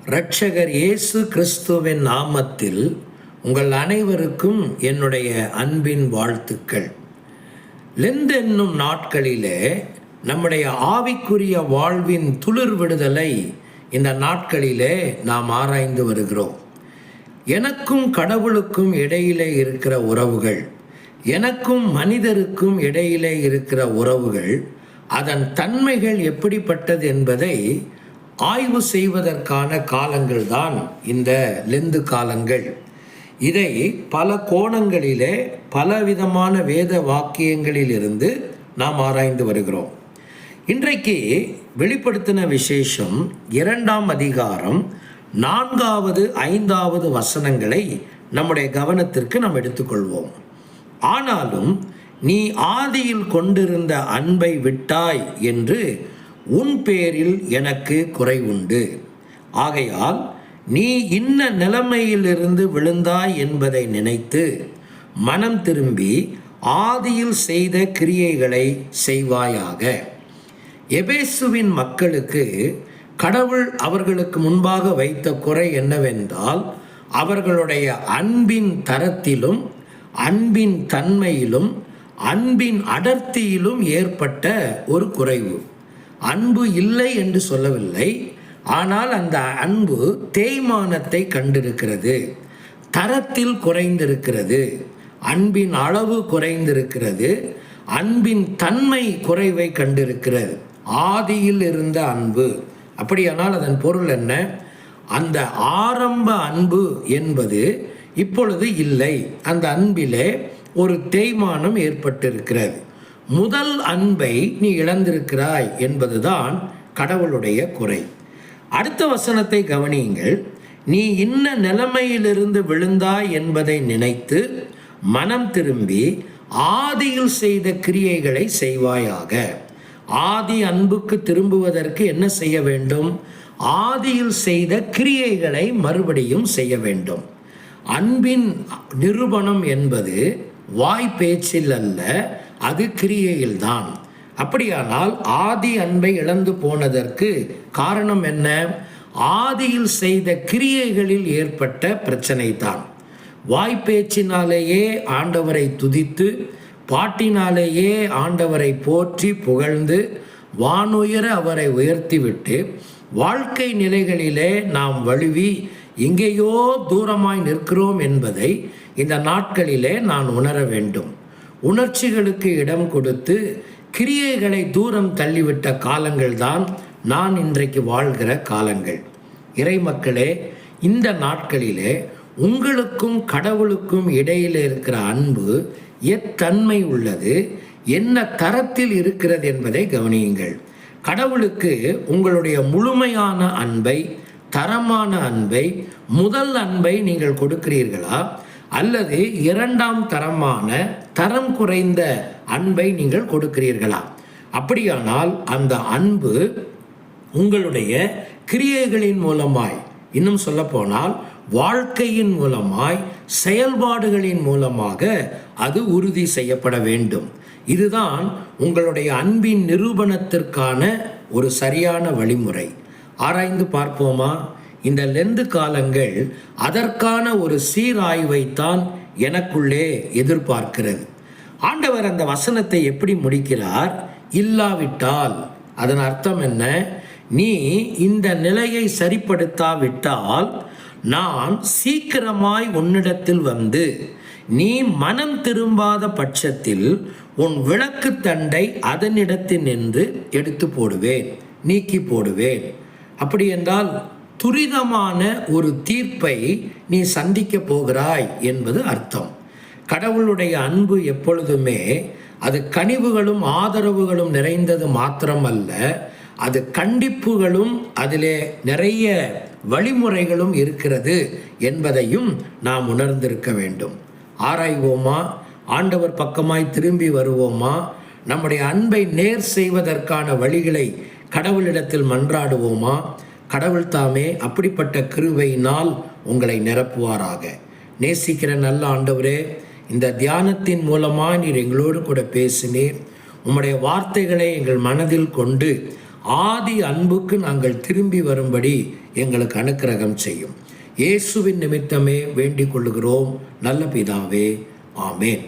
இரட்சகர் இயேசு கிறிஸ்துவின் நாமத்தில் உங்கள் அனைவருக்கும் என்னுடைய அன்பின் வாழ்த்துக்கள். லெந்து என்னும் நாட்களிலே நம்முடைய ஆவிக்குரிய வாழ்வின் துளிர் விடுதலை இந்த நாட்களிலே நாம் ஆராய்ந்து வருகிறோம். எனக்கும் கடவுளுக்கும் இடையிலே இருக்கிற உறவுகள், எனக்கும் மனிதருக்கும் இடையிலே இருக்கிற உறவுகள், அதன் தன்மைகள் எப்படிப்பட்டது என்பதை ஆய்வு செய்வதற்கான காலங்கள் தான் இந்த லெந்து காலங்கள். இதை பல கோணங்களிலே பலவிதமான வேத வாக்கியங்களிலிருந்து நாம் ஆராய்ந்து வருகிறோம். இன்றைக்கு வெளிப்படுத்தின விசேஷம் 2ஆம் அதிகாரம் 4வது 5வது வசனங்களை நம்முடைய கவனத்திற்கு நாம் எடுத்துக்கொள்வோம். ஆனாலும் நீ ஆதியில் கொண்டிருந்த அன்பை விட்டாய் என்று உன் பேரில் எனக்கு குறை உண்டு. ஆகையால் நீ இன்ன நிலைமையிலிருந்து விழுந்தாய் என்பதை நினைத்து மனம் திரும்பி ஆதியில் செய்த கிரியைகளை செய்வாயாக. எபேசுவின் மக்களுக்கு கடவுள் அவர்களுக்கு முன்பாக வைத்த குறை என்னவென்றால், அவர்களுடைய அன்பின் தரத்திலும் அன்பின் தன்மையிலும் அன்பின் அடர்த்தியிலும் ஏற்பட்ட ஒரு குறைவு. அன்பு இல்லை என்று சொல்லவில்லை, ஆனால் அந்த அன்பு தேய்மானத்தை கண்டிருக்கிறது, தரத்தில் குறைந்திருக்கிறது, அன்பின் அளவு குறைந்திருக்கிறது, அன்பின் தன்மை குறைவை கண்டிருக்கிறது. ஆதியில் இருந்த அன்பு, அப்படியானால் அதன் பொருள் என்ன? அந்த ஆரம்ப அன்பு என்பது இப்பொழுது இல்லை. அந்த அன்பிலே ஒரு தேய்மானம் ஏற்பட்டிருக்கிறது. முதல் அன்பை நீ இழந்திருக்கிறாய் என்பதுதான் கடவுளுடைய குறை. அடுத்த வசனத்தை கவனியுங்கள். நீ இன்ன நிலைமையிலிருந்து விழுந்தாய் என்பதை நினைத்து மனம் திரும்பி ஆதியில் செய்த கிரியைகளை செய்வாயாக. ஆதி அன்புக்கு திரும்புவதற்கு என்ன செய்ய வேண்டும்? ஆதியில் செய்த கிரியைகளை மறுபடியும் செய்ய வேண்டும். அன்பின் நிரூபணம் என்பது வாய் பேச்சில் அல்ல, அது கிரியையில்தான். அப்படியானால் ஆதி அன்பை இழந்து போனதற்கு காரணம் என்ன? ஆதியில் செய்த கிரியைகளில் ஏற்பட்ட பிரச்சனை தான். வாய்ப்பேச்சினாலேயே ஆண்டவரை துதித்து, பாட்டினாலேயே ஆண்டவரை போற்றி புகழ்ந்து வானுயர அவரை உயர்த்திவிட்டு, வாழ்க்கை நிலைகளிலே நாம் வழுவி எங்கேயோ தூரமாய் நிற்கிறோம் என்பதை இந்த நாட்களிலே நான் உணர வேண்டும். உணர்ச்சிகளுக்கு இடம் கொடுத்து கிரியைகளை தூரம் தள்ளிவிட்ட காலங்கள் தான் நான் இன்றைக்கு வாழ்கிற காலங்கள். இறை மக்களே, இந்த நாட்களிலே உங்களுக்கும் கடவுளுக்கும் இடையில் இருக்கிற அன்பு எத்தன்மை உள்ளது, என்ன தரத்தில் இருக்கிறது என்பதை கவனியுங்கள். கடவுளுக்கு உங்களுடைய முழுமையான அன்பை, தரமான அன்பை, முதல் அன்பை நீங்கள் கொடுக்கிறீர்களா, அல்லது 2ஆம் தரமான தரம் குறைந்த அன்பை நீங்கள் கொடுக்கிறீர்களா? அப்படியானால் அந்த அன்பு உங்களுடைய கிரியைகளின் மூலமாய், இன்னும் சொல்ல போனால் வாழ்க்கையின் மூலமாய், செயல்பாடுகளின் மூலமாக அது உறுதி செய்யப்பட வேண்டும். இதுதான் உங்களுடைய அன்பின் நிரூபணத்திற்கான ஒரு சரியான வழிமுறை. ஆராய்ந்து பார்ப்போமா? இந்த லெந்து காலங்கள் அதற்கான ஒரு சீராய்வைத்தான் எனக்குள்ளே எதிர்பார்க்கிறது. ஆண்டவர் அந்த வசனத்தை எப்படி முடிக்கிறார்? இல்லாவிட்டால், அதன் அர்த்தம் என்ன? நீ இந்த நிலையை சரிப்படுத்தாவிட்டால் நான் சீக்கிரமாய் உன்னிடத்தில் வந்து நீ மனம் திரும்பாத பட்சத்தில் உன் விளக்கு தண்டை அதனிடத்தில் நின்று எடுத்து போடுவேன், நீக்கி போடுவேன். அப்படி என்றால் துரிதமான ஒரு தீர்ப்பை நீ சந்திக்க போகிறாய் என்பது அர்த்தம். கடவுளுடைய அன்பு எப்பொழுதுமே அது கனிவுகளும் ஆதரவுகளும் நிறைந்தது மாத்திரமல்ல, அது கண்டிப்புகளும் அதிலே நிறைய வழிமுறைகளும் இருக்கிறது என்பதையும் நாம் உணர்ந்திருக்க வேண்டும். ஆராய்வோமா? ஆண்டவர் பக்கமாய் திரும்பி வருவோமா? நம்முடைய அன்பை நேர் செய்வதற்கான வழிகளை கடவுளிடத்தில் மன்றாடுவோமா? கடவுள் தாமே அப்படிப்பட்ட கிருபையினால் உங்களை நிரப்புவாராக. நேசிக்கிற நல்ல ஆண்டவரே, இந்த தியானத்தின் மூலமாக நீர் எங்களோடு கூட பேசினீர். உம்முடைய வார்த்தைகளை எங்கள் மனதில் கொண்டு ஆதி அன்புக்கு நாங்கள் திரும்பி வரும்படி எங்களுக்கு அனுக்கிரகம் செய்யும். இயேசுவின் நிமித்தமே வேண்டிக் கொள்ளுகிறோம் நல்ல பிதாவே. ஆமேன்.